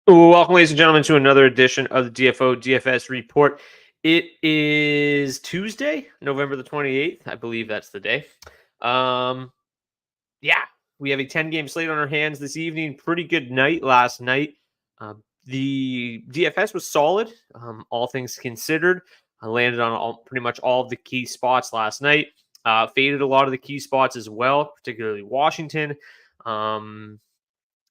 Welcome, ladies and gentlemen, to another edition of the DFO DFS Report. It is Tuesday, November the 28th. I believe that's the day. Um, yeah, we have a 10-game slate on our hands this evening. Pretty good night last night. The DFS was solid, all things considered. I landed on pretty much all of the key spots last night. Faded a lot of the key spots as well, particularly Washington.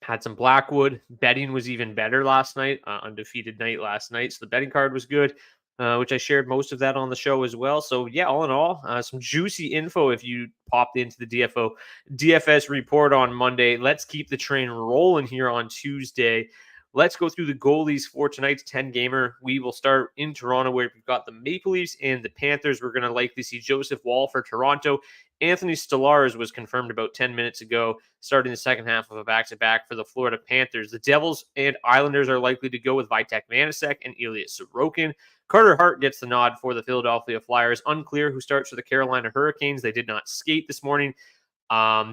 Had some Blackwood. Betting was even better last night. Undefeated night last night. So the betting card was good, which I shared most of that on the show as well. So yeah, all in all, some juicy info if you popped into the DFO DFS report on Monday. Let's keep the train rolling here on Tuesday. Let's go through the goalies for tonight's 10-gamer. We will start in Toronto, where we've got the Maple Leafs and the Panthers. We're going to likely see Joseph Woll for Toronto. Anthony Stolarz was confirmed about 10 minutes ago, starting the second half of a back-to-back for the Florida Panthers. The Devils and Islanders are likely to go with Vitek Vanacek and Ilya Sorokin. Carter Hart gets the nod for the Philadelphia Flyers. Unclear who starts for the Carolina Hurricanes. They did not skate this morning.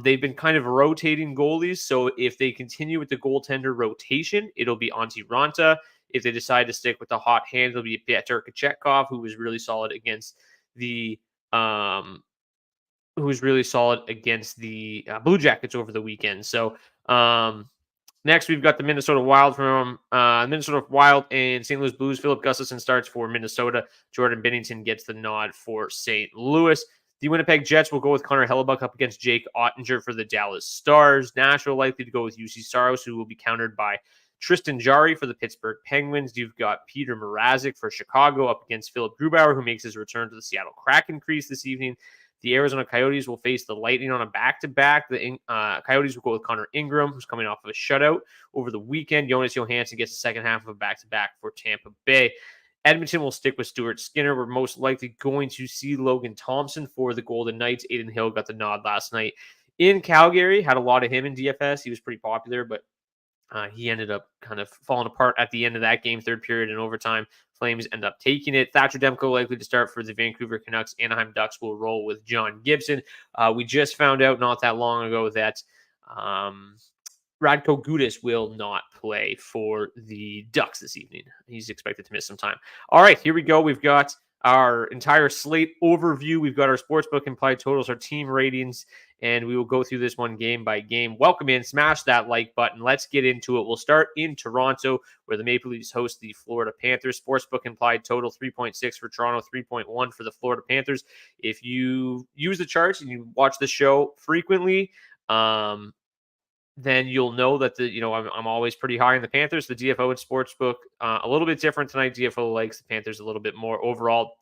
They've been kind of rotating goalies, so if they continue with the goaltender rotation, it'll be Antti Ranta. If they decide to stick with the hot hand, it'll be Pyotr Kochetkov, who was really solid against the Blue Jackets over the weekend. So next, we've got the Minnesota Wild from Minnesota Wild and St. Louis Blues. Philip Gustafson starts for Minnesota. Jordan Binnington gets the nod for St. Louis. The Winnipeg Jets will go with Connor Hellebuck up against Jake Ottinger for the Dallas Stars. Nashville likely to go with UC Saros, who will be countered by Tristan Jarry for the Pittsburgh Penguins. You've got Peter Mrazek for Chicago up against Philip Grubauer, who makes his return to the Seattle Kraken crease this evening. The Arizona Coyotes will face the Lightning on a back-to-back. The Coyotes will go with Connor Ingram, who's coming off of a shutout over the weekend. Jonas Johansson gets the second half of a back-to-back for Tampa Bay. Edmonton will stick with Stuart Skinner. We're most likely going to see Logan Thompson for the Golden Knights. Aiden Hill got the nod last night in Calgary. Had a lot of him in DFS. He was pretty popular, but he ended up kind of falling apart at the end of that game, third period and overtime. Flames end up taking it. Thatcher Demko likely to start for the Vancouver Canucks. Anaheim Ducks will roll with John Gibson. We just found out not that long ago that Radko Gudas will not play for the Ducks this evening. He's expected to miss some time. All right, here we go. We've got our entire slate overview. We've got our sportsbook implied totals, our team ratings, and we will go through this one game by game. Welcome in. Smash that like button. Let's get into it. We'll start in Toronto, where the Maple Leafs host the Florida Panthers. Sportsbook implied total 3.6 for Toronto, 3.1 for the Florida Panthers. If you use the charts and you watch the show frequently, then you'll know that I'm always pretty high in the Panthers. The DFO and Sportsbook a little bit different tonight. DFO likes the Panthers a little bit more overall.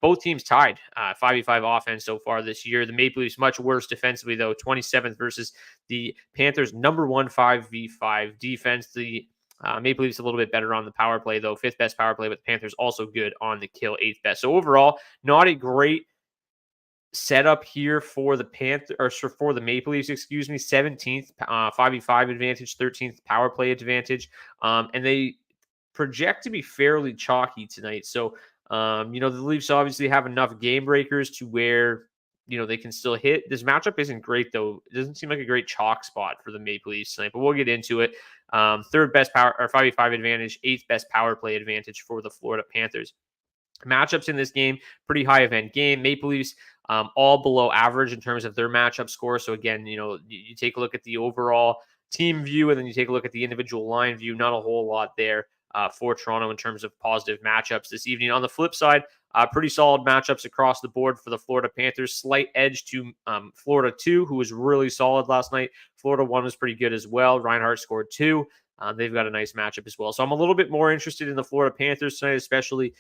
Both teams tied 5v5 offense so far this year. The Maple Leafs much worse defensively, though, 27th versus the Panthers' number one 5v5 defense. The Maple Leafs a little bit better on the power play, though, fifth best power play, but the Panthers also good on the kill, eighth best. So overall, not a great setup here for the for the Maple Leafs, 17th 5v5 advantage, 13th power play advantage, and they project to be fairly chalky tonight. So the Leafs obviously have enough game breakers to where they can still hit. This matchup isn't great, though. It doesn't seem like a great chalk spot for the Maple Leafs tonight, but we'll get into it. Third best power or 5v5 advantage, eighth best power play advantage for the Florida Panthers. Matchups in this game, pretty high event game. Maple Leafs all below average in terms of their matchup score. So again, you take a look at the overall team view and then you take a look at the individual line view. Not a whole lot there for Toronto in terms of positive matchups this evening. On the flip side, pretty solid matchups across the board for the Florida Panthers. Slight edge to Florida 2, who was really solid last night. Florida 1 was pretty good as well. Reinhart scored 2. They've got a nice matchup as well. So I'm a little bit more interested in the Florida Panthers tonight, especially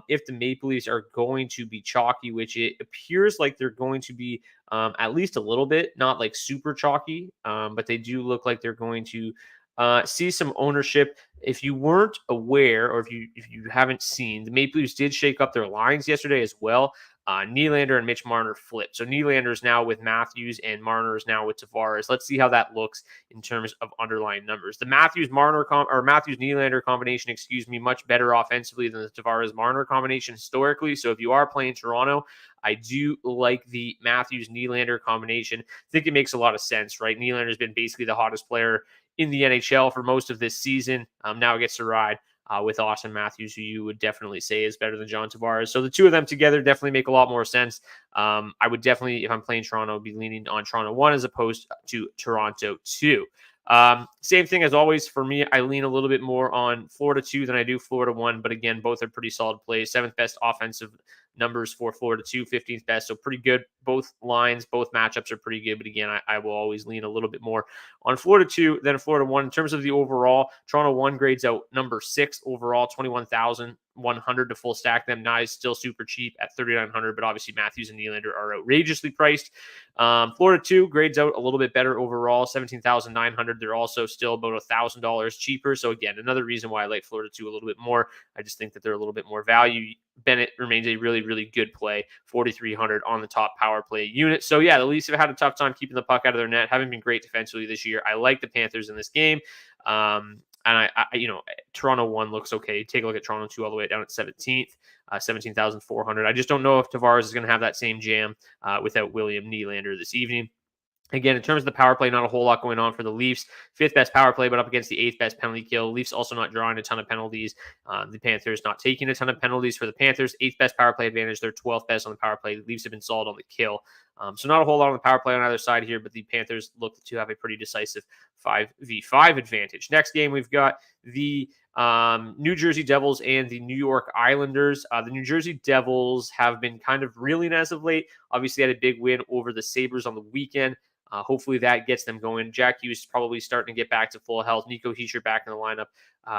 if the Maple Leafs are going to be chalky, which it appears like they're going to be at least a little bit, not like super chalky, but they do look like they're going to see some ownership. If you weren't aware, or if you haven't seen, the Maple Leafs did shake up their lines yesterday as well. Nylander and Mitch Marner flipped. So Nylander is now with Matthews and Marner is now with Tavares. Let's see how that looks in terms of underlying numbers. The Matthews-Nylander combination, much better offensively than the Tavares-Marner combination historically. So if you are playing Toronto, I do like the Matthews-Nylander combination. I think it makes a lot of sense, right? Nylander has been basically the hottest player in the NHL for most of this season. Now it gets to ride with Austin Matthews, who you would definitely say is better than John Tavares. So the two of them together definitely make a lot more sense. I would definitely, if I'm playing Toronto, be leaning on Toronto 1 as opposed to Toronto 2. Same thing as always for me. I lean a little bit more on Florida 2 than I do Florida 1, but again, both are pretty solid plays. 7th best offensive numbers for Florida 2, 15th best. So pretty good. Both lines, both matchups are pretty good. But again, I will always lean a little bit more on Florida 2 than Florida 1. In terms of the overall, Toronto 1 grades out number 6 overall, 21,100 to full stack them. Nice, still super cheap at 3,900, but obviously Matthews and Nylander are outrageously priced. Florida 2 grades out a little bit better overall, 17,900. They're also still about $1,000 cheaper. So again, another reason why I like Florida 2 a little bit more. I just think that they're a little bit more value. Bennett remains a really, really good play, 4,300 on the top power play unit. So yeah, the Leafs have had a tough time keeping the puck out of their net. Haven't been great defensively this year. I like the Panthers in this game. And I Toronto 1 looks okay. Take a look at Toronto 2 all the way down at 17th, 17,400. I just don't know if Tavares is going to have that same jam without William Nylander this evening. Again, in terms of the power play, not a whole lot going on for the Leafs. 5th best power play, but up against the 8th best penalty kill. Leafs also not drawing a ton of penalties. The Panthers not taking a ton of penalties for the Panthers. 8th best power play advantage. They're 12th best on the power play. The Leafs have been solid on the kill. So not a whole lot on the power play on either side here, but the Panthers look to have a pretty decisive 5v5 advantage. Next game, we've got the New Jersey Devils and the New York Islanders. The New Jersey Devils have been kind of reeling as of late. Obviously had a big win over the Sabres on the weekend. Hopefully that gets them going. Jack Hughes is probably starting to get back to full health. Nico Hischier back in the lineup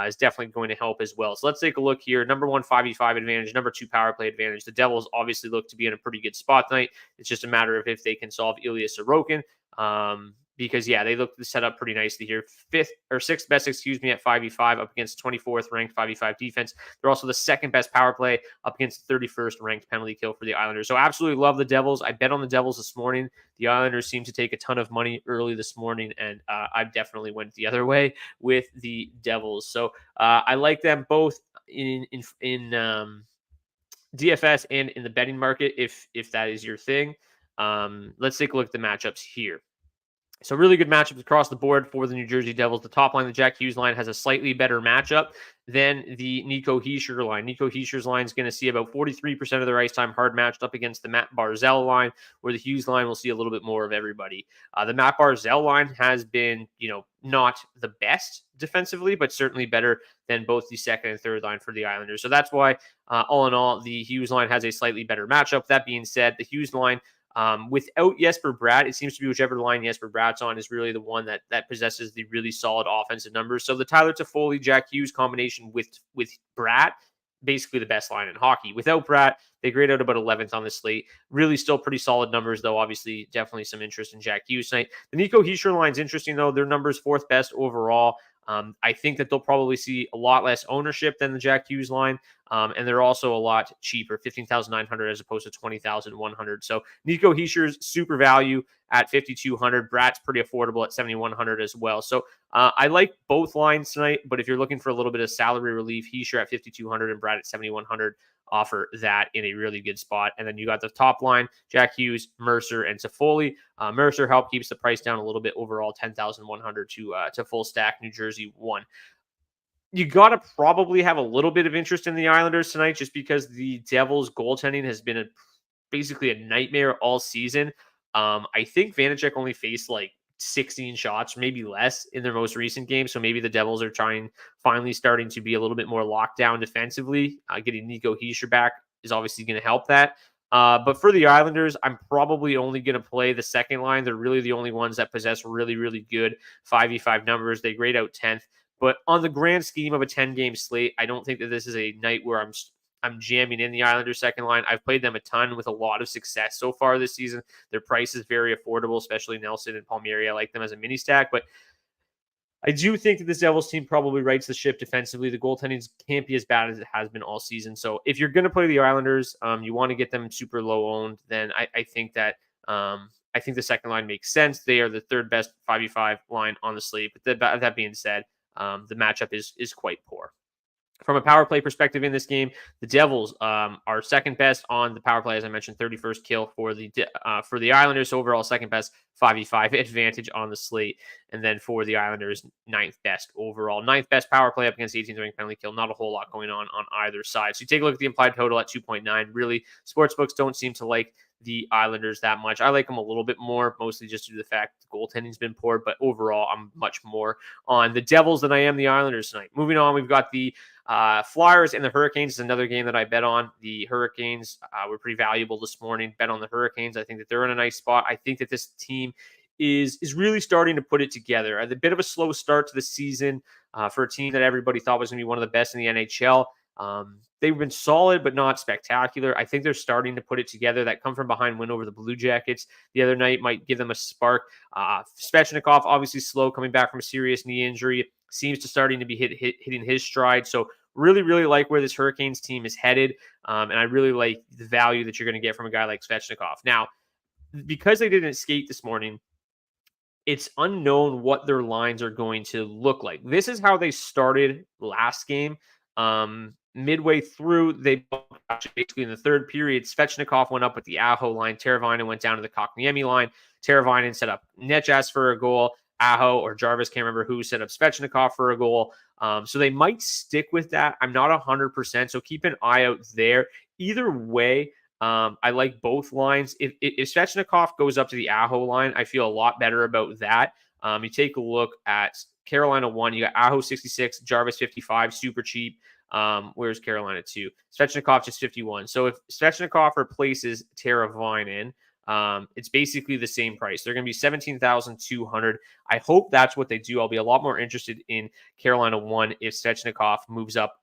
is definitely going to help as well. So let's take a look here. Number 1, 5v5 advantage. Number 2, power play advantage. The Devils obviously look to be in a pretty good spot tonight. It's just a matter of if they can solve Ilya Sorokin. Because, yeah, they look to set up pretty nicely here. 6th best, at 5v5 up against 24th ranked 5v5 defense. They're also the 2nd best power play up against 31st ranked penalty kill for the Islanders. So absolutely love the Devils. I bet on the Devils this morning. The Islanders seem to take a ton of money early this morning, and I definitely went the other way with the Devils. So I like them both in DFS and in the betting market if that is your thing. Let's take a look at the matchups here. So really good matchups across the board for the New Jersey Devils. The top line, the Jack Hughes line, has a slightly better matchup than the Nico Hischier line. Nico Hischier's line is going to see about 43% of their ice time hard matched up against the Matt Barzal line, where the Hughes line will see a little bit more of everybody. The Matt Barzal line has been, not the best defensively, but certainly better than both the second and third line for the Islanders. So that's why, all in all, the Hughes line has a slightly better matchup. That being said, the Hughes line, without Jesper Bratt, it seems to be whichever line Jesper Bratt's on is really the one that possesses the really solid offensive numbers. So the Tyler Toffoli, Jack Hughes combination with Bratt, basically the best line in hockey. Without Bratt, they grade out about 11th on the slate. Really still pretty solid numbers, though. Obviously, definitely some interest in Jack Hughes tonight. The Nico Hischier line's interesting, though. Their number's 4th best overall. I think that they'll probably see a lot less ownership than the Jack Hughes line. And they're also a lot cheaper, 15,900 as opposed to 20,100. So Nico Hischier's super value at 5,200. Bratt's pretty affordable at 7,100 as well. So I like both lines tonight, but if you're looking for a little bit of salary relief, Hischier at 5,200 and Bratt at 7,100 offer that in a really good spot. And then you got the top line, Jack Hughes, Mercer, and Toffoli. Mercer help keeps the price down a little bit overall, 10,100 to full stack New Jersey 1. You got to probably have a little bit of interest in the Islanders tonight just because the Devils' goaltending has been basically a nightmare all season. I think Vanacek only faced like 16 shots, maybe less in their most recent game. So maybe the Devils are finally starting to be a little bit more locked down defensively. Getting Nico Hischier back is obviously going to help that. But for the Islanders, I'm probably only going to play the second line. They're really the only ones that possess really, really good 5v5 numbers. They grade out 10th. But on the grand scheme of a 10-game slate, I don't think that this is a night where I'm jamming in the Islanders second line. I've played them a ton with a lot of success so far this season. Their price is very affordable, especially Nelson and Palmieri. I like them as a mini stack, but I do think that this Devils team probably rights the ship defensively. The goaltending can't be as bad as it has been all season. So if you're going to play the Islanders, you want to get them super low owned, then I think that I think the second line makes sense. They are the third best 5v5 line on the slate. But that being said, the matchup is quite poor. From a power play perspective in this game, the Devils are second best on the power play, as I mentioned, 31st kill for the Islanders. So overall, second best 5v5 advantage on the slate, and then for the Islanders, ninth best overall, ninth best power play up against 18th ranked penalty kill. Not a whole lot going on either side. So you take a look at the implied total at 2.9. Really, sportsbooks don't seem to like the Islanders that much. I like them a little bit more, mostly just due to the fact the goaltending's been poor. But overall, I'm much more on the Devils than I am the Islanders tonight. Moving on, we've got the Flyers and the Hurricanes is another game that I bet on. The Hurricanes were pretty valuable this morning. Bet on the Hurricanes. I think that they're in a nice spot. I think that this team is really starting to put it together. A bit of a slow start to the season for a team that everybody thought was going to be one of the best in the NHL. They've been solid, but not spectacular. I think they're starting to put it together. That come from behind win over the Blue Jackets the other night might give them a spark. Svechnikov, obviously slow, coming back from a serious knee injury, seems to starting to be hitting his stride. So really, really like where this Hurricanes team is headed. And I really like the value that you're going to get from a guy like Svechnikov. Now, because they didn't skate this morning, it's unknown what their lines are going to look like. This is how they started last game. Midway through, they basically in the third period, Svechnikov went up with the Aho line. Teravainen went down to the Kotkaniemi line. Teravainen set up Netjas for a goal. Aho or Jarvis, can't remember who, set up Svechnikov for a goal. So they might stick with that. I'm not 100%, so keep an eye out there. Either way, I like both lines. If Svechnikov goes up to the Aho line, I feel a lot better about that. You take a look at Carolina 1, you got Aho 66, Jarvis 55, super cheap. Where's Carolina 2? Svechnikov just 51. So if Svechnikov replaces Teravainen, it's basically the same price. They're going to be 17,200. I hope that's what they do. I'll be a lot more interested in Carolina 1 if Svechnikov moves up.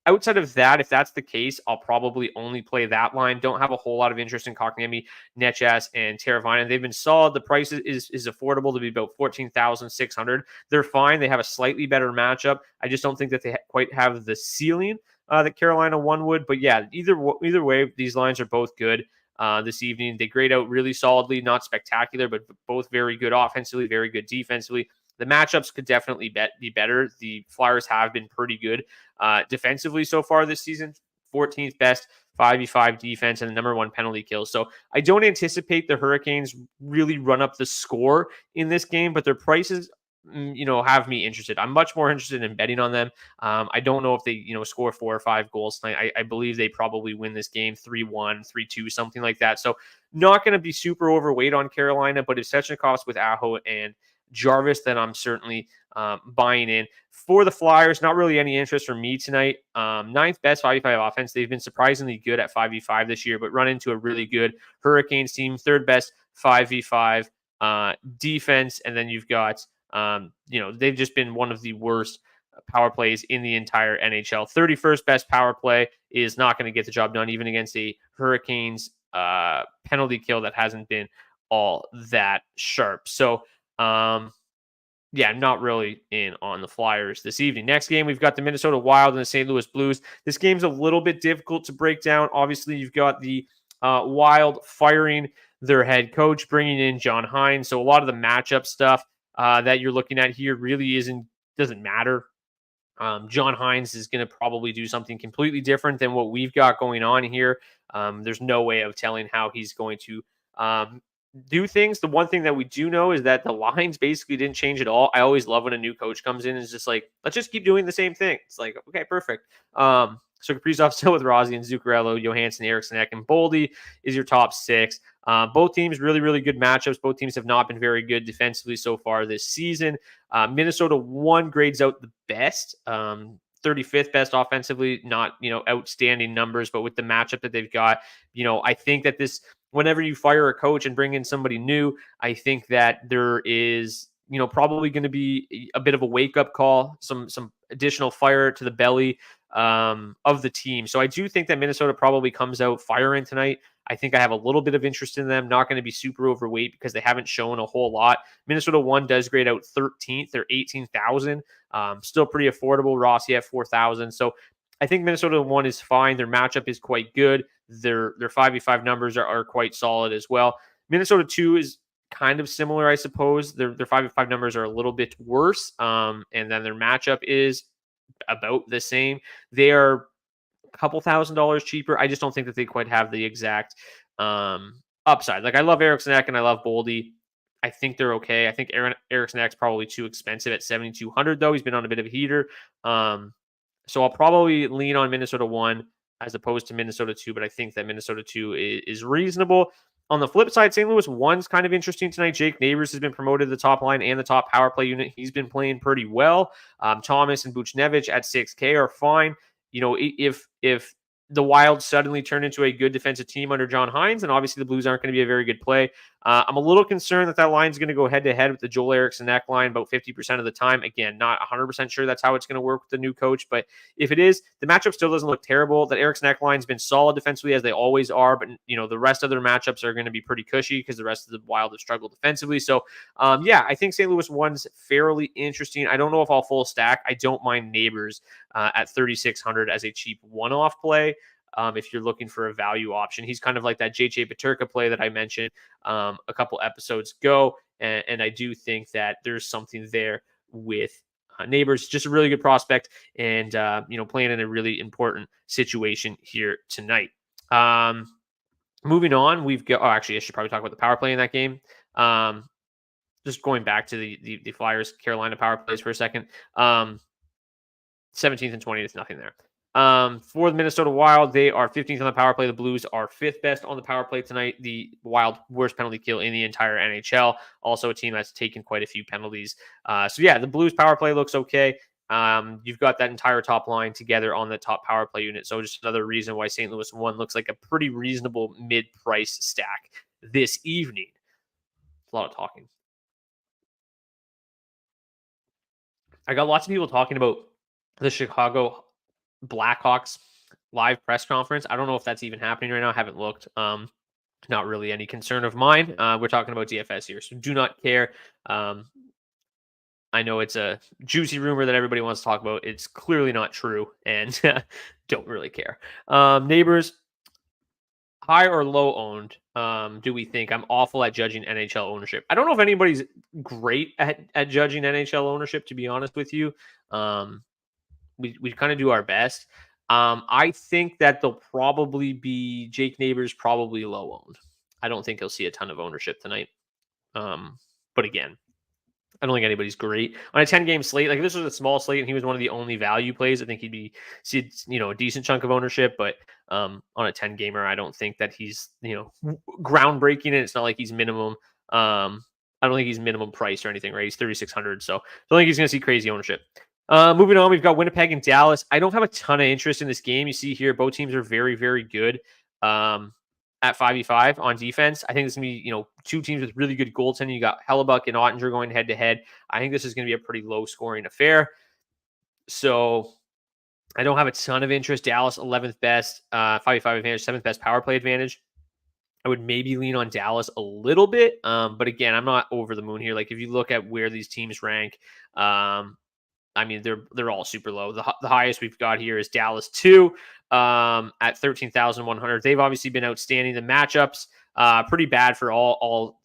Outside of that, if that's the case, I'll probably only play that line. Don't have a whole lot of interest in Kotkaniemi, Netjas, and Teravainen. They've been solid. The price is affordable to be about 14,600. They're fine. They have a slightly better matchup. I just don't think that they quite have the ceiling that Carolina 1 would. But yeah, either way, these lines are both good this evening. They grade out really solidly, not spectacular, but both very good offensively, very good defensively. The matchups could definitely be better. The Flyers have been pretty good defensively so far this season. 14th best 5v5 defense and the number 1 penalty kill. So I don't anticipate the Hurricanes really run up the score in this game, but their prices, have me interested. I'm much more interested in betting on them. I don't know if they, score 4 or 5 goals tonight. I believe they probably win this game 3-1, 3-2, something like that. So not going to be super overweight on Carolina, but if Svechnikov's with Aho and Jarvis, then I'm certainly buying in. For the Flyers, not really any interest for me tonight. Ninth best 5v5 offense. They've been surprisingly good at 5v5 this year, but run into a really good Hurricanes team. Third best 5v5 defense. And then you've got, they've just been one of the worst power plays in the entire NHL. 31st best power play is not going to get the job done, even against a Hurricanes penalty kill that hasn't been all that sharp. So, not really in on the Flyers this evening. Next game, we've got the Minnesota Wild and the St. Louis Blues. This game's a little bit difficult to break down. Obviously, you've got the Wild firing their head coach, bringing in John Hines. So a lot of the matchup stuff that you're looking at here really doesn't matter. John Hines is going to probably do something completely different than what we've got going on here. There's no way of telling how he's going to do things. The one thing that we do know is that the lines basically didn't change at all. I always love when a new coach comes in and is just like, let's just keep doing the same thing. It's like, okay, perfect. So Kaprizov still with Rossi and Zuccarello, Johansson, Eriksson, Ek, and Boldy is your top 6. Both teams really, really good matchups. Both teams have not been very good defensively so far this season. Minnesota 1 grades out the best. 35th best offensively, not, outstanding numbers, but with the matchup that they've got, I think that whenever you fire a coach and bring in somebody new, I think that there is, probably going to be a bit of a wake-up call, some additional fire to the belly of the team. So I do think that Minnesota probably comes out firing tonight. I think I have a little bit of interest in them. Not going to be super overweight because they haven't shown a whole lot. Minnesota 1 does grade out 13th. They're 18,000. Still pretty affordable. Rossi at 4,000. So I think Minnesota 1 is fine. Their matchup is quite good. Their 5v5 numbers are quite solid as well. Minnesota 2 is kind of similar, I suppose. Their 5v5 numbers are a little bit worse. And then their matchup is about the same. They are a couple $1,000s cheaper. I just don't think that they quite have the exact upside. Like, I love Eriksson Ek and I love Boldy. I think they're okay. I think Eriksson Ek's probably too expensive at 7,200 though. He's been on a bit of a heater. So I'll probably lean on Minnesota 1 as opposed to Minnesota 2, but I think that Minnesota 2 is reasonable. On the flip side, St. Louis 1's kind of interesting tonight. Jake Neighbors has been promoted to the top line and the top power play unit. He's been playing pretty well. Thomas and Buchnevich at 6K are fine. If the Wild suddenly turn into a good defensive team under John Hines, and obviously the Blues aren't going to be a very good play. I'm a little concerned that line's going to go head-to-head with the Joel Eriksson Ek line about 50% of the time. Again, not 100% sure that's how it's going to work with the new coach, but if it is, the matchup still doesn't look terrible. That Eriksson Ek line's been solid defensively, as they always are, but the rest of their matchups are going to be pretty cushy because the rest of the Wild have struggled defensively. So, I think St. Louis 1's fairly interesting. I don't know if I'll full stack. I don't mind Neighbors at 3,600 as a cheap one-off play. If you're looking for a value option, he's kind of like that JJ Peterka play that I mentioned a couple episodes ago. And I do think that there's something there with Neighbors, just a really good prospect and, playing in a really important situation here tonight. Moving on, we've got, actually, I should probably talk about the power play in that game. Just going back to the Flyers Carolina power plays for a second. 17th and 20th, nothing there. For the Minnesota Wild, they are 15th on the power play. The Blues are 5th best on the power play tonight. The Wild, worst penalty kill in the entire NHL. Also a team that's taken quite a few penalties. The Blues power play looks okay. You've got that entire top line together on the top power play unit. So just another reason why St. Louis 1 looks like a pretty reasonable mid-price stack this evening. A lot of talking. I got lots of people talking about the Chicago Blackhawks live press conference. I don't know if that's even happening right now. I haven't looked. Not really any concern of mine. We're talking about DFS here, so do not care. I know it's a juicy rumor that everybody wants to talk about. It's clearly not true, and don't really care. Neighbors, high or low owned? Do we think? I'm awful at judging NHL ownership. I don't know if anybody's great at judging NHL ownership, to be honest with you. We kind of do our best. I think that they'll probably be Jake Neighbors, probably low owned. I don't think he'll see a ton of ownership tonight. But again, I don't think anybody's great on a 10-game slate. Like, if this was a small slate and he was one of the only value plays, I think he'd see a decent chunk of ownership. But on a 10-gamer, I don't think that he's groundbreaking. And it's not like he's minimum. I don't think he's minimum price or anything, right? He's 3,600, so I don't think he's going to see crazy ownership. Moving on, we've got Winnipeg and Dallas. I don't have a ton of interest in this game. You see here, both teams are very, very good at 5v5 on defense. I think this is going to be, two teams with really good goaltending. You got Hellebuck and Ottinger going head-to-head. I think this is going to be a pretty low-scoring affair. So I don't have a ton of interest. Dallas, 11th best 5v5 advantage, 7th best power play advantage. I would maybe lean on Dallas a little bit. But again, I'm not over the moon here. Like, if you look at where these teams rank, they're all super low. The highest we've got here is Dallas 2 at 13,100. They've obviously been outstanding. The matchups pretty bad for all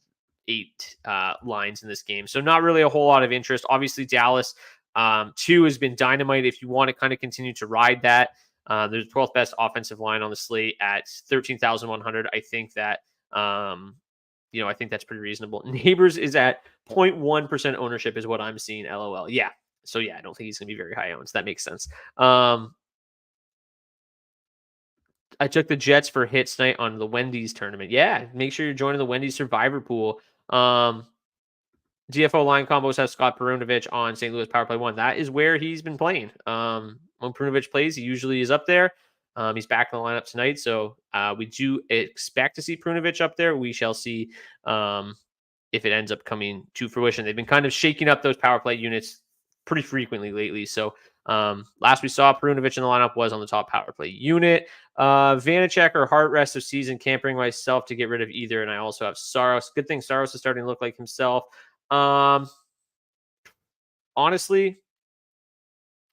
8 lines in this game. So not really a whole lot of interest. Obviously, Dallas 2 has been dynamite. If you want to kind of continue to ride that, there's the 12th best offensive line on the slate at 13,100. I think that I think that's pretty reasonable. Neighbors is at 0.1% ownership is what I'm seeing. LOL. Yeah. So I don't think he's going to be very high owned. So that makes sense. I took the Jets for hits tonight on the Wendy's tournament. Yeah, make sure you're joining the Wendy's Survivor Pool. DFO line combos have Scott Perunovich on St. Louis Power Play 1. That is where he's been playing. When Perunovich plays, he usually is up there. He's back in the lineup tonight, so we do expect to see Perunovich up there. We shall see if it ends up coming to fruition. They've been kind of shaking up those power play units pretty frequently lately. So last we saw, Perunovic in the lineup was on the top power play unit. Vanacek or Hart rest of season. Can't bring myself to get rid of either. And I also have Saros. Good thing Saros is starting to look like himself. Honestly,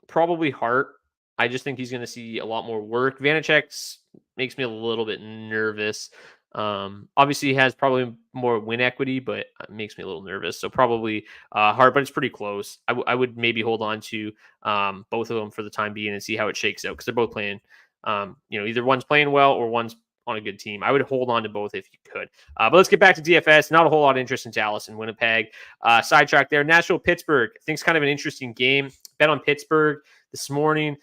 probably Hart. I just think he's going to see a lot more work. Vanacek makes me a little bit nervous. Obviously, he has probably more win equity, but it makes me a little nervous. So probably Hart, but it's pretty close. I would maybe hold on to both of them for the time being and see how it shakes out, because they're both playing. Either one's playing well or one's on a good team. I would hold on to both if you could. But let's get back to DFS. Not a whole lot of interest in Dallas and Winnipeg. Sidetrack there. Nashville, Pittsburgh. I think it's kind of an interesting game. Bet on Pittsburgh this morning.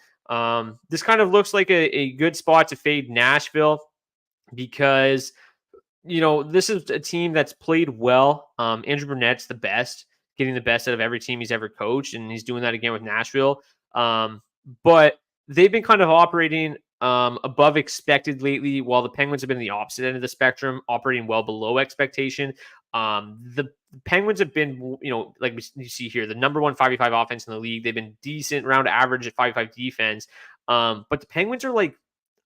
This kind of looks like a good spot to fade Nashville, because this is a team that's played well. Andrew Burnett's the best, getting the best out of every team he's ever coached, and he's doing that again with Nashville. But they've been kind of operating above expected lately, while the Penguins have been the opposite end of the spectrum, operating well below expectation. The Penguins have been, like you see here, the number one 5v5 offense in the league. They've been decent, around average at 5v5 defense. But the Penguins are like,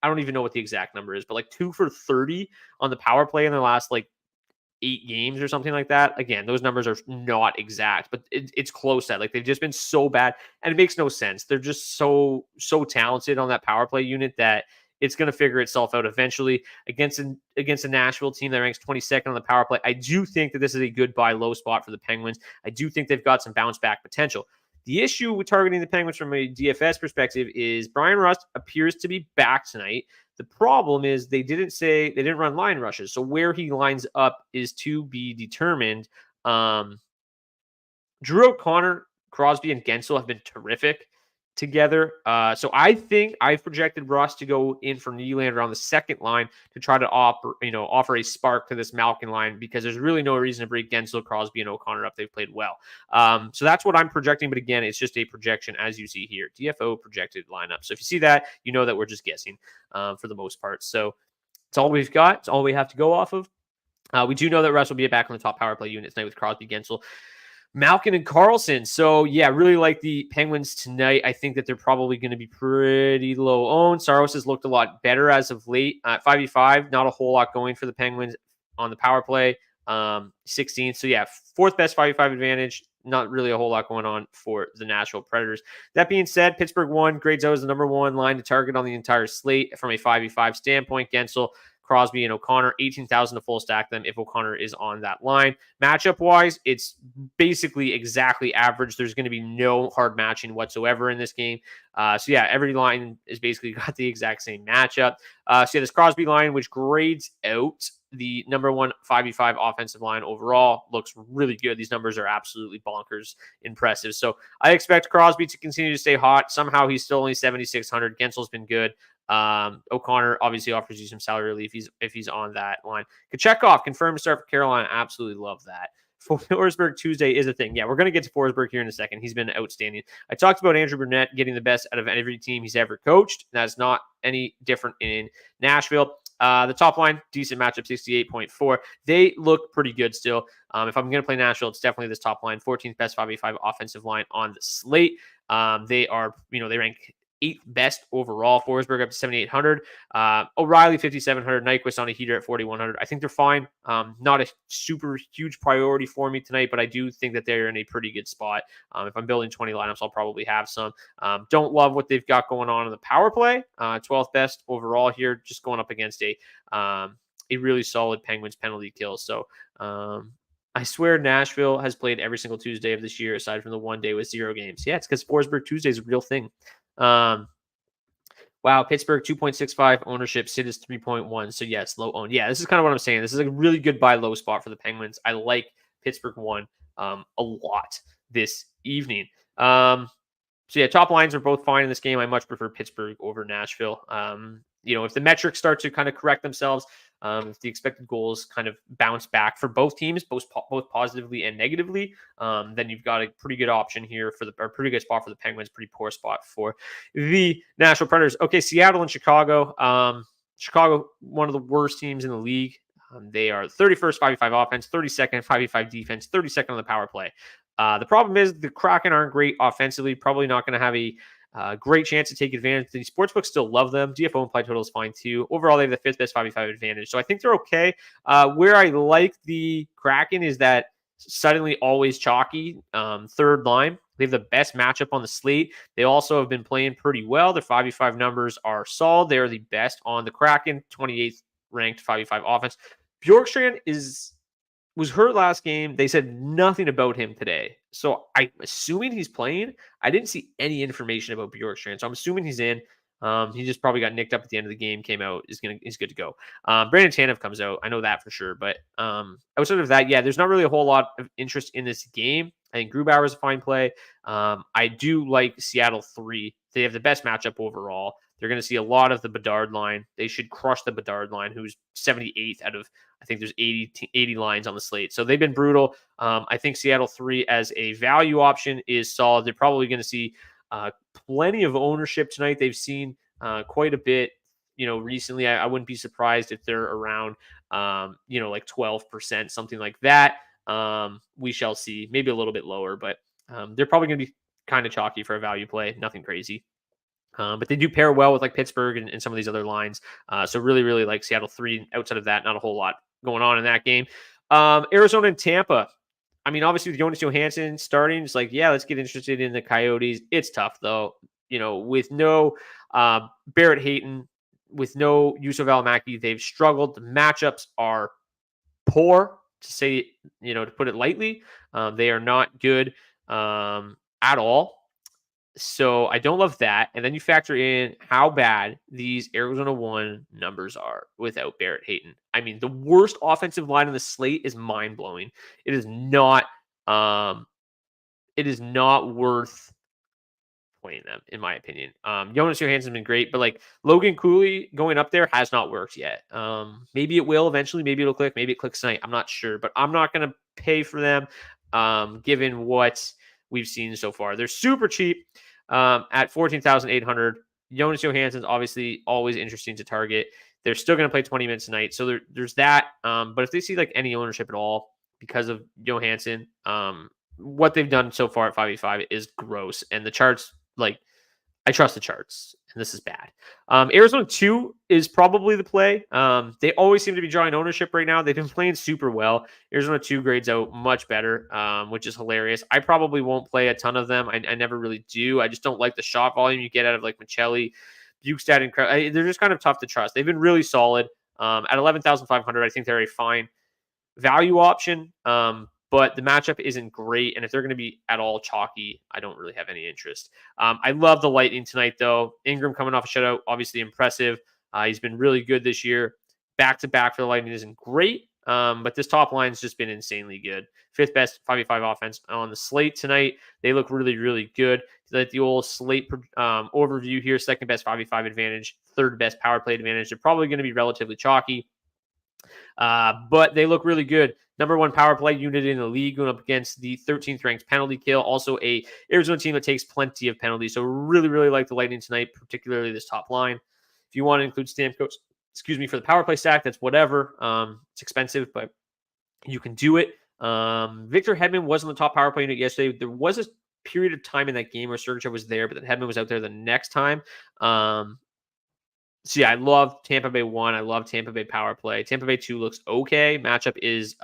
I don't even know what the exact number is, but like 2 for 30 on the power play in their last 8 games or something like that. Again, those numbers are not exact, but it's close to that. Like, they've just been so bad, and it makes no sense. They're just so talented on that power play unit that it's going to figure itself out eventually against a Nashville team that ranks 22nd on the power play. I do think that this is a good buy low spot for the Penguins. I do think they've got some bounce back potential. The issue with targeting the Penguins from a DFS perspective is Brian Rust appears to be back tonight. The problem is they didn't run line rushes. So where he lines up is to be determined. Drew O'Connor, Crosby, and Gensel have been terrific together. So I think I've projected Rust to go in for Nylander on the second line to try to offer a spark to this Malkin line, because there's really no reason to break Gensel, Crosby, and O'Connor up. They've played well. So that's what I'm projecting. But again, it's just a projection, as you see here. DFO projected lineup. So if you see that, you know that we're just guessing for the most part. So it's all we've got. It's all we have to go off of. We do know that Rust will be back on the top power play unit tonight with Crosby, Gensel, Malkin, and Carlson. So, yeah, really like the Penguins tonight. I think that they're probably going to be pretty low owned. Saros has looked a lot better as of late. 5v5, not a whole lot going for the Penguins on the power play. 16th. So, yeah, fourth best 5v5 advantage. Not really a whole lot going on for the Nashville Predators. That being said, Pittsburgh won. Grades out as the number one line to target on the entire slate from a 5v5 standpoint. Gensel, Crosby, and O'Connor, 18,000 to full stack them if O'Connor is on that line. Matchup-wise, it's basically exactly average. There's going to be no hard matching whatsoever in this game. So, yeah, every line is basically got the exact same matchup. So, yeah, this Crosby line, which grades out the number one 5v5 offensive line overall, looks really good. These numbers are absolutely bonkers impressive. So I expect Crosby to continue to stay hot. Somehow he's still only 7,600. Gensel's been good. O'Connor obviously offers you some salary relief if he's on that line. Kachekov confirmed to start for Carolina. Absolutely love that. Forsberg Tuesday is a thing. Yeah, we're going to get to Forsberg here in a second. He's been outstanding. I talked about Andrew Burnett getting the best out of every team he's ever coached. That's not any different in Nashville. The top line, decent matchup, 68.4. They look pretty good still. If I'm going to play Nashville, it's definitely this top line, 14th best 5v5 offensive line on the slate. They are, they rank 8th best overall. Forsberg up to 7,800. O'Reilly 5,700. Nyquist on a heater at 4,100. I think they're fine. Not a super huge priority for me tonight, but I do think that they're in a pretty good spot. If I'm building 20 lineups, I'll probably have some. Don't love what they've got going on in the power play. 12th best overall here, just going up against a really solid Penguins penalty kill. So I swear Nashville has played every single Tuesday of this year, aside from the one day with 0 games. Yeah, it's because Forsberg Tuesday is a real thing. Wow, Pittsburgh 2.65 ownership, Sid is 3.1. So yes, low owned. Yeah, this is kind of what I'm saying. This is a really good buy low spot for the Penguins. I like Pittsburgh 1 a lot this evening. So yeah, top lines are both fine in this game. I much prefer Pittsburgh over Nashville. If the metrics start to kind of correct themselves, if the expected goals kind of bounce back for both teams, both positively and negatively, then you've got a pretty good option here or pretty good spot for the Penguins, pretty poor spot for the Nashville Predators. Okay, Seattle and Chicago. Chicago, one of the worst teams in the league. They are 31st 5v5 offense, 32nd 5v5 defense, 32nd on the power play. The problem is the Kraken aren't great offensively. Probably not going to have a great chance to take advantage. The sportsbooks still love them. DFO implied total is fine too. Overall, they have the 5th best 5v5 advantage. So I think they're okay. Where I like the Kraken is that suddenly always chalky. Third line. They have the best matchup on the slate. They also have been playing pretty well. Their 5v5 numbers are solid. They are the best on the Kraken, 28th ranked 5v5 offense. Bjorkstrand was hurt last game. They said nothing about him today. So I'm assuming he's playing. I didn't see any information about Bjorkstrand. So I'm assuming he's in. He just probably got nicked up at the end of the game, came out, he's good to go. Brandon Tanev comes out. I know that for sure. But outside of that, yeah, there's not really a whole lot of interest in this game. I think Grubauer is a fine play. I do like Seattle 3. They have the best matchup overall. They're going to see a lot of the Bedard line. They should crush the Bedard line, who's 78th out of, I think there's 80 lines on the slate. So they've been brutal. I think Seattle 3 as a value option is solid. They're probably going to see plenty of ownership tonight. They've seen quite a bit, recently. I wouldn't be surprised if they're around, like 12%, something like that. We shall see. Maybe a little bit lower, but they're probably going to be kind of chalky for a value play. Nothing crazy. But they do pair well with like Pittsburgh and some of these other lines. So really, really like Seattle 3. Outside of that, not a whole lot going on in that game. Arizona and Tampa. I mean, obviously with Jonas Johansson starting, it's like, yeah, let's get interested in the Coyotes. It's tough though, with no Barrett Hayton, with no Yusuf Alamaki, they've struggled. The matchups are poor, to say, to put it lightly. They are not good at all. So I don't love that. And then you factor in how bad these Arizona 1 numbers are without Barrett Hayton. I mean, the worst offensive line on the slate is mind-blowing. It is not worth playing them, in my opinion. Jonas Johansson's been great, but like Logan Cooley going up there has not worked yet. Maybe it will eventually. Maybe it'll click. Maybe it clicks tonight. I'm not sure, but I'm not going to pay for them given what we've seen so far. They're super cheap at 14,800. Jonas Johansson's obviously always interesting to target. They're still going to play 20 minutes tonight. So there's that. But if they see like any ownership at all because of Johansson, what they've done so far at 5v5 is gross. And the charts, like, I trust the charts, and this is bad. Arizona 2 is probably the play. They always seem to be drawing ownership right now. They've been playing super well. Arizona 2 grades out much better, which is hilarious. I probably won't play a ton of them. I never really do. I just don't like the shot volume you get out of like Michelli, Bukestad, and they're just kind of tough to trust. They've been really solid. At 11,500, I think they're a fine value option. But the matchup isn't great. And if they're going to be at all chalky, I don't really have any interest. I love the Lightning tonight, though. Ingram coming off a shutout, obviously impressive. He's been really good this year. Back-to-back for the Lightning isn't great, but this top line's just been insanely good. 5th best 5v5 offense on the slate tonight. They look really, really good. Like the old slate overview here, 2nd best 5v5 advantage, 3rd best power play advantage. They're probably going to be relatively chalky, but they look really good. Number 1 power play unit in the league going up against the 13th ranked penalty kill. Also a Arizona team that takes plenty of penalties. So really, really like the Lightning tonight, particularly this top line. If you want to include Stamkos, for the power play stack, that's whatever. It's expensive, but you can do it. Victor Hedman was on the top power play unit yesterday. There was a period of time in that game where Sergachev was there, but then Hedman was out there the next time. So yeah, I love Tampa Bay 1. I love Tampa Bay power play. Tampa Bay 2 looks okay. Matchup is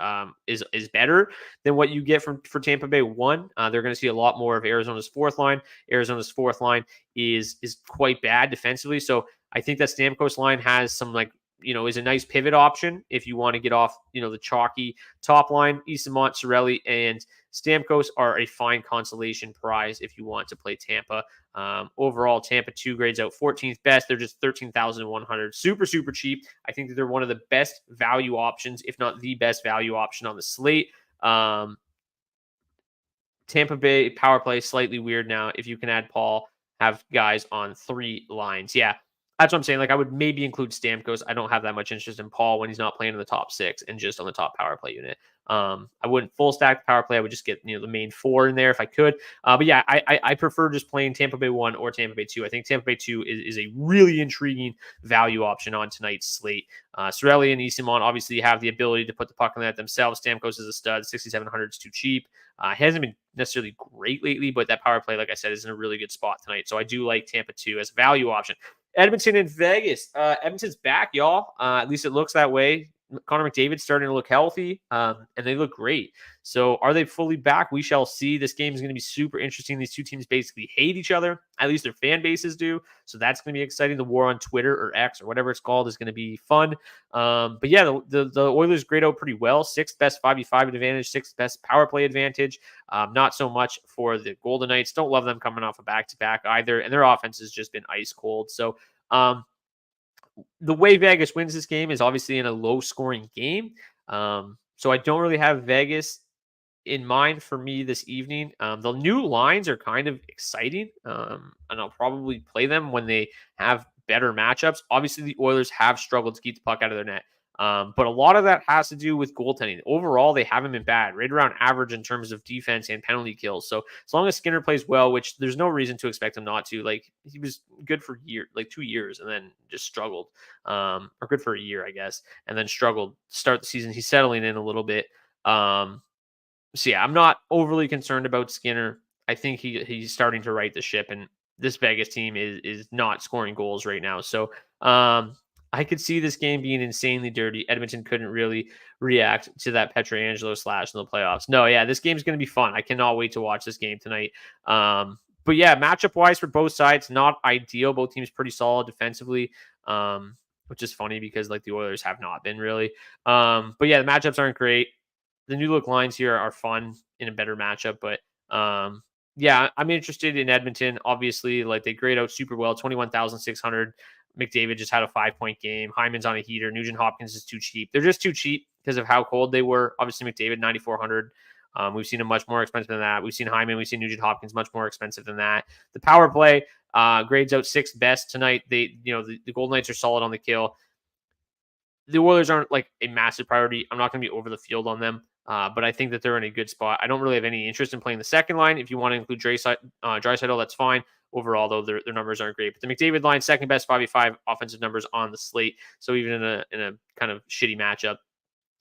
better than what you get for Tampa Bay 1. They're going to see a lot more of Arizona's 4th line. Arizona's 4th line is quite bad defensively. So I think that Stamkos line has some is a nice pivot option if you want to get off, the chalky top line. Eastamont, Cirelli, and Stamkos are a fine consolation prize if you want to play Tampa. Overall, Tampa 2 grades out 14th best. They're just 13,100. Super, super cheap. I think that they're one of the best value options, if not the best value option on the slate. Tampa Bay power play, slightly weird now. If you can add Paul, have guys on 3 lines. Yeah. That's what I'm saying. Like, I would maybe include Stamkos. I don't have that much interest in Paul when he's not playing in the top six and just on the top power play unit. I wouldn't full stack the power play. I would just get the main four in there if I could. But yeah, I prefer just playing Tampa Bay 1 or Tampa Bay 2. I think Tampa Bay 2 is a really intriguing value option on tonight's slate. Cirelli and Easton obviously have the ability to put the puck in the net themselves. Stamkos is a stud. 6,700 is too cheap. He hasn't been necessarily great lately, but that power play, like I said, is in a really good spot tonight. So I do like Tampa 2 as a value option. Edmonton and Vegas. Edmonton's back, y'all. At least it looks that way. Connor McDavid's starting to look healthy, and they look great. So are they fully back? We shall see. This game is going to be super interesting. These two teams basically hate each other. At least their fan bases do. So that's going to be exciting. The war on Twitter or X or whatever it's called is going to be fun. But yeah, the Oilers grade out pretty well. Sixth best 5v5 advantage, sixth best power play advantage. Not so much for the Golden Knights. Don't love them coming off a back-to-back either. And their offense has just been ice cold. So the way Vegas wins this game is obviously in a low-scoring game. So I don't really have Vegas in mind for me this evening. The new lines are kind of exciting, and I'll probably play them when they have better matchups. Obviously, the Oilers have struggled to keep the puck out of their net. But a lot of that has to do with goaltending. Overall, they haven't been bad, right around average in terms of defense and penalty kills. So as long as Skinner plays well, which there's no reason to expect him not to, like he was good for 2 years and then just struggled, or good for a year, I guess, and then struggled to start the season. He's settling in a little bit. So yeah, I'm not overly concerned about Skinner. I think he's starting to right the ship, and this Vegas team is not scoring goals right now. So I could see this game being insanely dirty. Edmonton couldn't really react to that Pietrangelo slash in the playoffs. No, yeah, this game's going to be fun. I cannot wait to watch this game tonight. But yeah, matchup wise for both sides, not ideal. Both teams pretty solid defensively, which is funny because like the Oilers have not been really. But yeah, the matchups aren't great. The new look lines here are fun in a better matchup, but yeah, I'm interested in Edmonton. Obviously, like they grade out super well, 21,600. McDavid just had a 5-point game. Hyman's on a heater. Nugent Hopkins is too cheap. They're just too cheap because of how cold they were. Obviously, McDavid, 9,400. We've seen him much more expensive than that. We've seen Hyman. We've seen Nugent Hopkins much more expensive than that. The power play grades out sixth best tonight. The Golden Knights are solid on the kill. The Oilers aren't like a massive priority. I'm not going to be over the field on them. But I think that they're in a good spot. I don't really have any interest in playing the second line. If you want to include Draisaitl, that's fine. Overall, though, their numbers aren't great. But the McDavid line, second best 5v5 offensive numbers on the slate. So even in a kind of shitty matchup,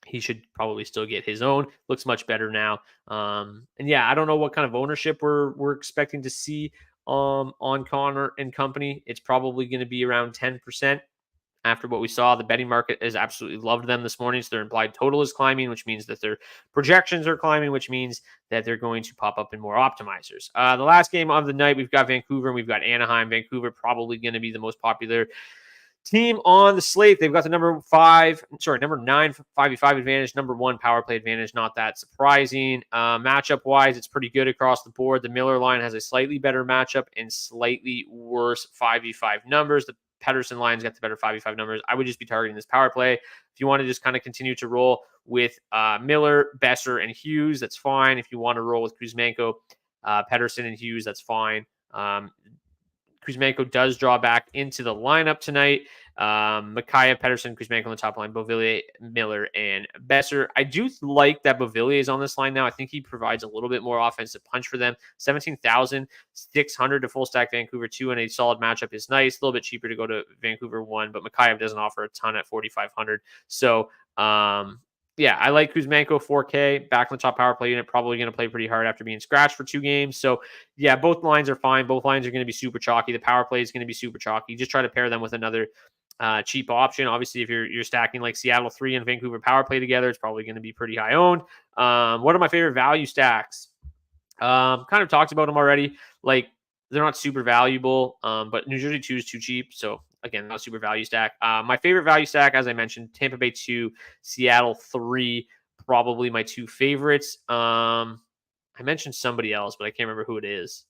he should probably still get his own. Looks much better now. And yeah, I don't know what kind of ownership we're expecting to see on Connor and company. It's probably going to be around 10%. After what we saw, the betting market has absolutely loved them this morning. So their implied total is climbing, which means that their projections are climbing, which means that they're going to pop up in more optimizers. The last game of the night, we've got Vancouver and we've got Anaheim. Vancouver probably going to be the most popular team on the slate. They've got the number 9 5v5 advantage, number 1 power play advantage. Not that surprising. Matchup wise, it's pretty good across the board. The Miller line has a slightly better matchup and slightly worse 5v5 numbers. The Pettersson line's got the better 5v5 numbers. I would just be targeting this power play. If you want to just kind of continue to roll with Miller, Besser, and Hughes, that's fine. If you want to roll with Kuzmenko, Pettersson, and Hughes, that's fine. Kuzmenko does draw back into the lineup tonight. Mikheyev, Pettersson, Kuzmenko on the top line, Beauvillier, Miller, and Besser. I do like that Beauvillier is on this line now. I think he provides a little bit more offensive punch for them. 17,600 to full stack Vancouver 2 in a solid matchup is nice. A little bit cheaper to go to Vancouver 1, but Mikheyev doesn't offer a ton at 4,500. So, yeah, I like Kuzmenko 4K back on the top power play unit. Probably going to play pretty hard after being scratched for 2 games. So, yeah, both lines are fine. Both lines are going to be super chalky. The power play is going to be super chalky. Just try to pair them with another cheap option. Obviously, if you're stacking like Seattle 3 and Vancouver power play together, it's probably going to be pretty high owned. What are my favorite value stacks? Kind of talked about them already. Like they're not super valuable, but New Jersey 2 is too cheap. So again, not super value stack. My favorite value stack, as I mentioned, Tampa Bay 2, Seattle 3, probably my 2 favorites. I mentioned somebody else, but I can't remember who it is.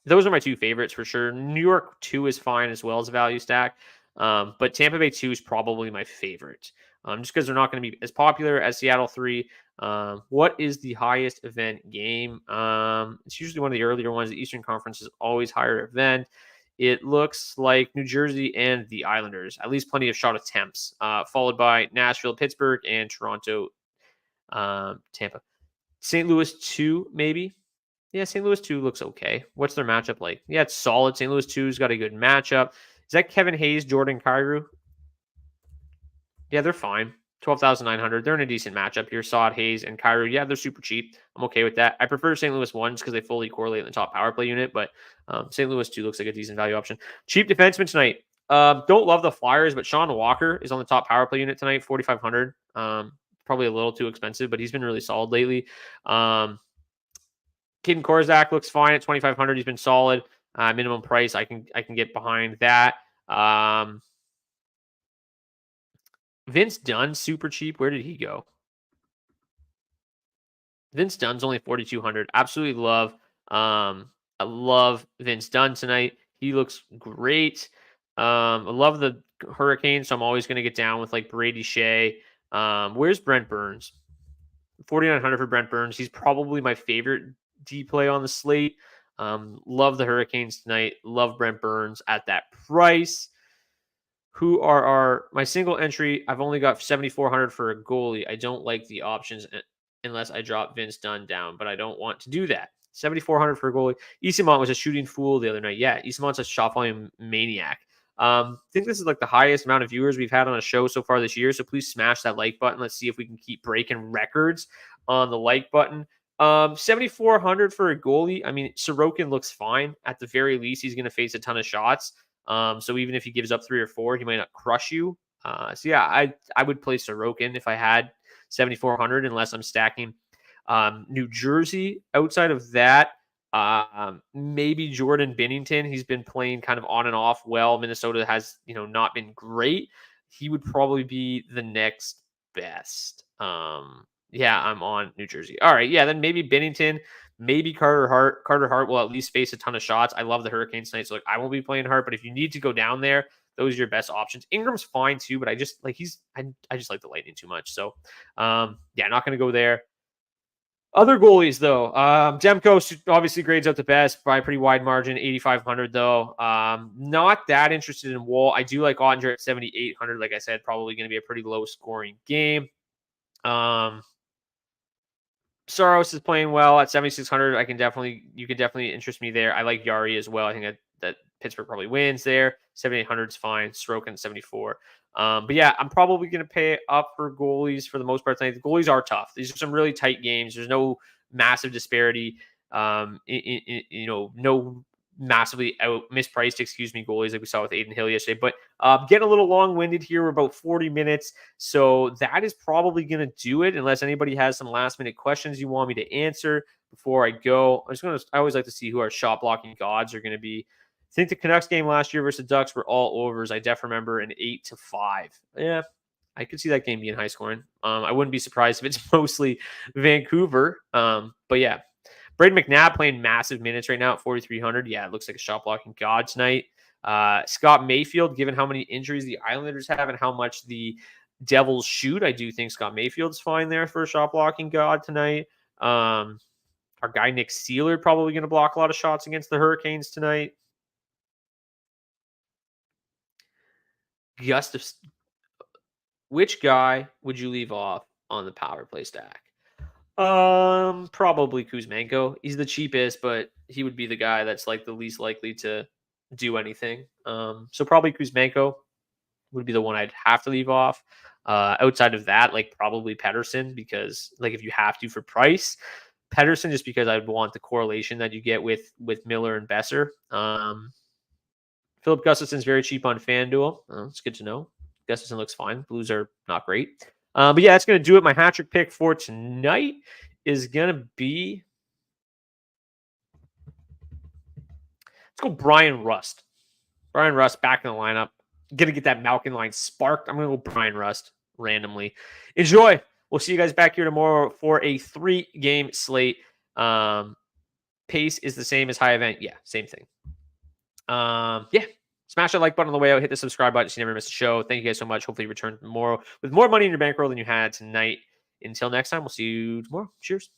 Those are my 2 favorites for sure. New York 2 is fine as well as a value stack. But Tampa Bay 2 is probably my favorite. Just because they're not going to be as popular as Seattle 3. What is the highest event game? It's usually one of the earlier ones. The Eastern Conference is always higher event. it looks like New Jersey and the Islanders, at least plenty of shot attempts, followed by Nashville, Pittsburgh, and Toronto, Tampa. St. Louis 2, maybe. Yeah, St. Louis 2 looks okay. What's their matchup like? Yeah, it's solid. St. Louis 2's got a good matchup. Is that Kevin Hayes, Jordan Kyrou? Yeah, they're fine. 12,900. They're in a decent matchup here. Saad, Hayes, and Kyrou. Yeah, they're super cheap. I'm okay with that. I prefer St. Louis 1 because they fully correlate in the top power play unit, but St. Louis 2 looks like a decent value option. Cheap defenseman tonight. Don't love the Flyers, but Sean Walker is on the top power play unit tonight, 4,500. Probably a little too expensive, but he's been really solid lately. Kaden Korzak looks fine at 2,500. He's been solid. Minimum price, I can get behind that. Vince Dunn, super cheap. Where did he go? Vince Dunn's only 4,200. Absolutely love. I love Vince Dunn tonight. He looks great. I love the Hurricanes, so I'm always going to get down with like Brady Shea. Where's Brent Burns? 4,900 for Brent Burns. He's probably my favorite D play on the slate. Love the Hurricanes tonight. Love Brent Burns at that price. Who are my single entry? I've only got 7,400 for a goalie. I don't like the options unless I drop Vince Dunn down, but I don't want to do that. 7,400 for a goalie. Eastmont was a shooting fool the other night. Yeah, Eastmont's a shot volume maniac. I think this is like the highest amount of viewers we've had on a show so far this year. So please smash that like button. Let's see if we can keep breaking records on the like button. 7,400 for a goalie. I mean, Sorokin looks fine. At the very least, he's going to face a ton of shots. So even if he gives up 3 or 4, he might not crush you. So yeah, I would play Sorokin if I had 7,400, unless I'm stacking New Jersey. Outside of that, maybe Jordan Binnington. He's been playing kind of on and off well. Minnesota has, not been great. He would probably be the next best. Yeah, I'm on New Jersey. All right, yeah, then maybe Binnington, maybe Carter Hart. Carter Hart will at least face a ton of shots. I love the Hurricanes tonight, so I won't be playing Hart. But if you need to go down there, those are your best options. Ingram's fine too, but I just like the Lightning too much. So, yeah, not going to go there. Other goalies, though, Demko obviously grades out the best by a pretty wide margin, 8,500, though. Not that interested in Wall. I do like Ottinger at 7,800. Like I said, probably going to be a pretty low-scoring game. Saros is playing well at 7,600. You can definitely interest me there. I like Yari as well. I think that Pittsburgh probably wins there. 7,800 is fine. Sorokin 74. But yeah, I'm probably going to pay up for goalies for the most part tonight. The goalies are tough. These are some really tight games. There's no massive disparity. No massively mispriced, goalies like we saw with Aiden Hill yesterday. But getting a little long-winded here. We're about 40 minutes. So that is probably going to do it, unless anybody has some last-minute questions you want me to answer before I go. I always like to see who our shot blocking gods are going to be. I think the Canucks game last year versus the Ducks were all overs. I definitely remember an 8-5. Yeah, I could see that game being high scoring. I wouldn't be surprised if it's mostly Vancouver. But yeah, Braden McNabb playing massive minutes right now at 4,300. Yeah, it looks like a shot blocking god tonight. Scott Mayfield, given how many injuries the Islanders have and how much the Devils shoot, I do think Scott Mayfield's fine there for a shot blocking god tonight. Our guy Nick Seeler probably going to block a lot of shots against the Hurricanes tonight. Which guy would you leave off on the power play stack? Probably Kuzmenko. He's the cheapest, but he would be the guy that's like the least likely to do anything. So probably Kuzmenko would be the one I'd have to leave off. Outside of that, like probably Pettersson, because like if you have to for price, Pettersson, just because I'd want the correlation that you get with Miller and Besser. Philip Gustafson's very cheap on FanDuel. It's good to know. Gustafson looks fine. Blues are not great. But yeah, that's going to do it. My hat-trick pick for tonight is going to be... Let's go Brian Rust. Brian Rust back in the lineup. Going to get that Malkin line sparked. I'm going to go Brian Rust randomly. Enjoy. We'll see you guys back here tomorrow for a 3-game slate. Pace is the same as high event. Yeah, same thing. Yeah. Smash that like button on the way out. Hit the subscribe button so you never miss a show. Thank you guys so much. Hopefully you return tomorrow with more money in your bankroll than you had tonight. Until next time, we'll see you tomorrow. Cheers.